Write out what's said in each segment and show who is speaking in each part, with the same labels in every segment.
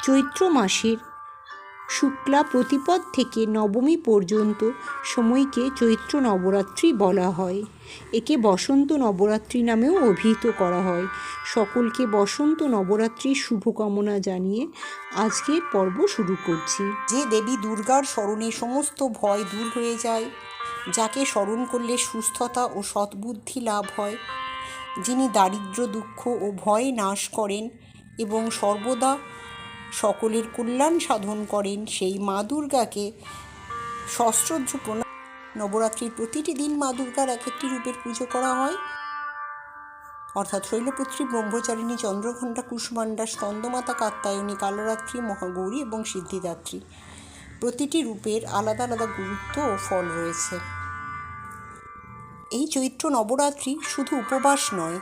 Speaker 1: চৈত্র মাসের শুক্লা প্রতিপদ থেকে নবমী পর্যন্ত সময়কে চৈত্র নবরাত্রি বলা হয়। একে বসন্ত নবরাত্রি নামেও অভিহিত করা হয়। সকলকে বসন্ত নবরাত্রির শুভকামনা জানিয়ে আজকের পর্ব শুরু করছি। যে দেবী দুর্গার স্মরণে সমস্ত ভয় দূর হয়ে যায়, যাকে স্মরণ করলে সুস্থতা ও সদ্বুদ্ধি লাভ হয়, যিনি দারিদ্র্য, দুঃখ ও ভয় নাশ করেন এবং সর্বদা সকলের কল্যাণ সাধন করেন, সেই মা দুর্গাকে সশ্রদ্ধ প্রণাম। নবরাত্রির প্রতিটি দিন মা দুর্গার এক একটি রূপের পুজো করা হয়, অর্থাৎ শৈলপুত্রী, ব্রহ্মচারিণী, চন্দ্রঘণ্টা, কুষ্মাণ্ডা, স্কন্দমাতা, কাত্যায়নী, কালরাত্রি, মহাগৌরী এবং সিদ্ধিদাত্রী। প্রতিটি রূপের আলাদা আলাদা গুরুত্ব ও ফল রয়েছে। এই চৈত্র নবরাত্রি শুধু উপবাস নয়,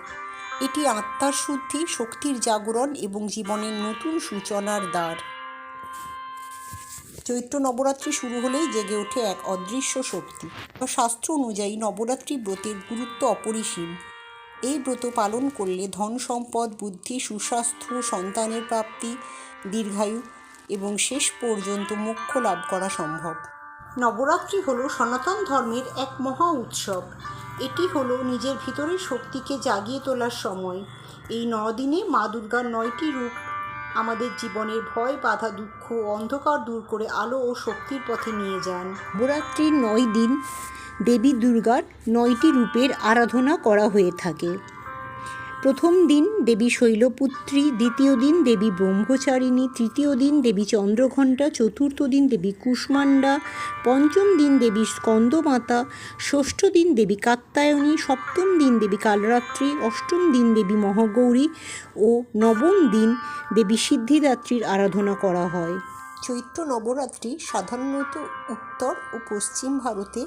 Speaker 1: এটি আত্মার শুদ্ধি, শক্তির জাগরণ এবং জীবনের নতুন সূচনার দ্বার। চৈত্র নবরাত্রি শুরু হলেই জেগে ওঠে এক অদৃশ্য শক্তি। শাস্ত্র অনুযায়ী নবরাত্রি ব্রতের গুরুত্ব অপরিসীম। এই ব্রত পালন করলে ধন সম্পদ, বুদ্ধি, সুস্বাস্থ্য, সন্তানের প্রাপ্তি, দীর্ঘায়ু এবং শেষ পর্যন্ত মোক্ষ লাভ করা সম্ভব। নবরাত্রি হলো সনাতন ধর্মের এক মহা উৎসব। এটি হলো নিজের ভিতরের শক্তিকে জাগিয়ে তোলার সময়। এই 9 দিনে মা দুর্গার 9টি রূপ আমাদের জীবনের ভয়, বাধা, দুঃখ ও অন্ধকার দূর করে আলো ও শক্তির পথে নিয়ে যান। নবরাত্রির 9 দিন দেবী দুর্গার 9টি রূপের আরাধনা করা হয়ে থাকে। প্রথম দিন দেবী শৈলপুত্রী, দ্বিতীয় দিন দেবী ব্রহ্মচারিণী, তৃতীয় দিন দেবী চন্দ্রঘণ্টা, চতুর্থ দিন দেবী কুষ্মাণ্ডা, পঞ্চম দিন দেবী স্কন্দমাতা, ষষ্ঠ দিন দেবী কাত্যায়নী, সপ্তম দিন দেবী কালরাত্রি, অষ্টম দিন দেবী মহাগৌরী ও নবম দিন দেবী সিদ্ধিদাত্রীর আরাধনা করা হয়। চৈত্র নবরাত্রি সাধারণত উত্তর ও পশ্চিম ভারতে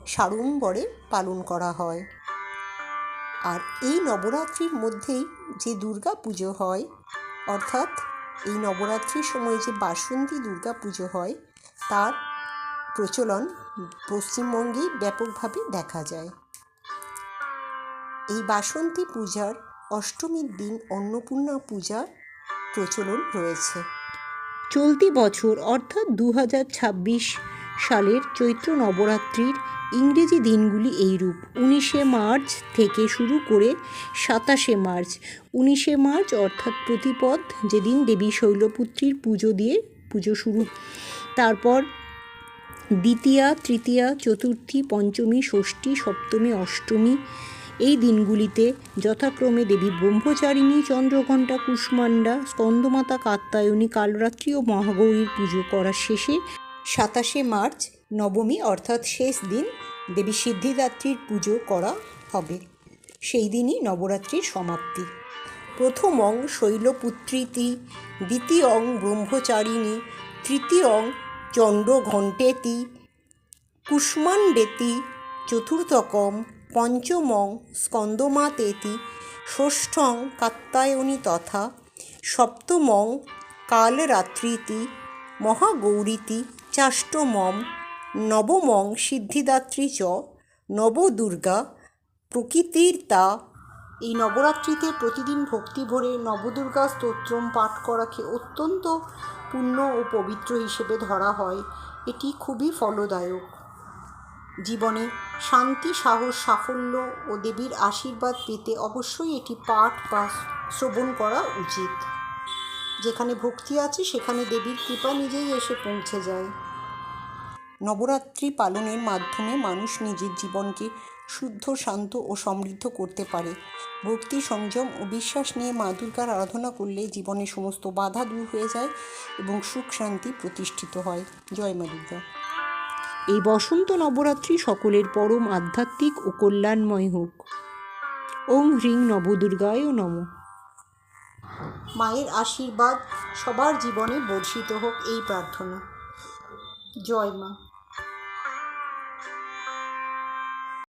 Speaker 1: সাড়ম্বরে পালন করা হয়। আর এই নবরাত্রির মধ্যেই যে দুর্গা পুজো হয়, অর্থাৎ এই নবরাত্রির সময় যে বাসন্তী দুর্গা পুজো হয়, তার প্রচলন পশ্চিমবঙ্গেই ব্যাপকভাবে দেখা যায়। এই বাসন্তী পূজার অষ্টমীর দিন অন্নপূর্ণা পূজার প্রচলন রয়েছে। চলতি বছর অর্থাৎ 2026 সালের চৈত্র নবরাত্রির ইংরেজি দিনগুলি এইরূপ: 19শে মার্চ থেকে শুরু করে 27শে মার্চ। 19শে মার্চ অর্থাৎ প্রতিপদ, যেদিন দেবী শৈলপুত্রীর পুজো দিয়ে পুজো শুরু। তারপর দ্বিতীয়া, তৃতীয়া, চতুর্থী, পঞ্চমী, ষষ্ঠী, সপ্তমী, অষ্টমী। এই দিনগুলিতে যথাক্রমে দেবী ব্রহ্মচারিণী, চন্দ্রঘণ্টা, কুষ্মাণ্ডা, স্কন্দমাতা, কাত্যায়নী, কালরাত্রি ও মহাগৌরীর পুজো করার শেষে 27শে মার্চ নবমী অর্থাৎ শেষ দিন দেবী সিদ্ধিদাত্রীর পুজো করা হবে। সেই দিনই নবরাত্রির সমাপ্তি। প্রথমং শৈলপুত্রীতি, দ্বিতীয়ং ব্রহ্মচারিণী, তৃতীয়ং চন্দ্রঘণ্টেতি, কুষ্মাণ্ডেতি, চতুর্থকং পঞ্চমং স্কন্দমাতেতি, ষষ্ঠং কাত্যায়নী তথা সপ্তমং কালরাত্রিতি মহাগৌরীতি, চাষ্টমং নবমং সিদ্ধিদাত্রী চ নবদুর্গা প্রকৃতির্তা। এই নবরাত্রিতে প্রতিদিন ভক্তি ভরে নবদুর্গা স্তোত্রম পাঠ করাকে অত্যন্ত পুণ্য ও পবিত্র হিসেবে ধরা হয়। এটি খুবই ফলদায়ক। জীবনে শান্তি, সাহস, সাফল্য ও দেবীর আশীর্বাদ পেতে অবশ্যই এটি পাঠ বা শ্রবণ করা উচিত। যেখানে ভক্তি আছে সেখানে দেবীর কৃপা নিজেই এসে পৌঁছে যায়। নবরাত্রি পালনের মাধ্যমে মানুষ নিজের জীবনকে শুদ্ধ, শান্ত ও সমৃদ্ধ করতে পারে। ভক্তি, সংযম ও বিশ্বাস নিয়ে মা দুর্গার আরাধনা করলে জীবনের সমস্ত বাধা দূর হয়ে যায় এবং সুখ শান্তি প্রতিষ্ঠিত হয়। জয় মা দুর্গা। এই বসন্ত নবরাত্রি সকলের পরম আধ্যাত্মিক ও কল্যাণময় হোক। ওম হ্রিং নবদুর্গায় নমঃ। মায়ের আশীর্বাদ সবার জীবনে বর্ষিত হোক, এই প্রার্থনা। জয় মা।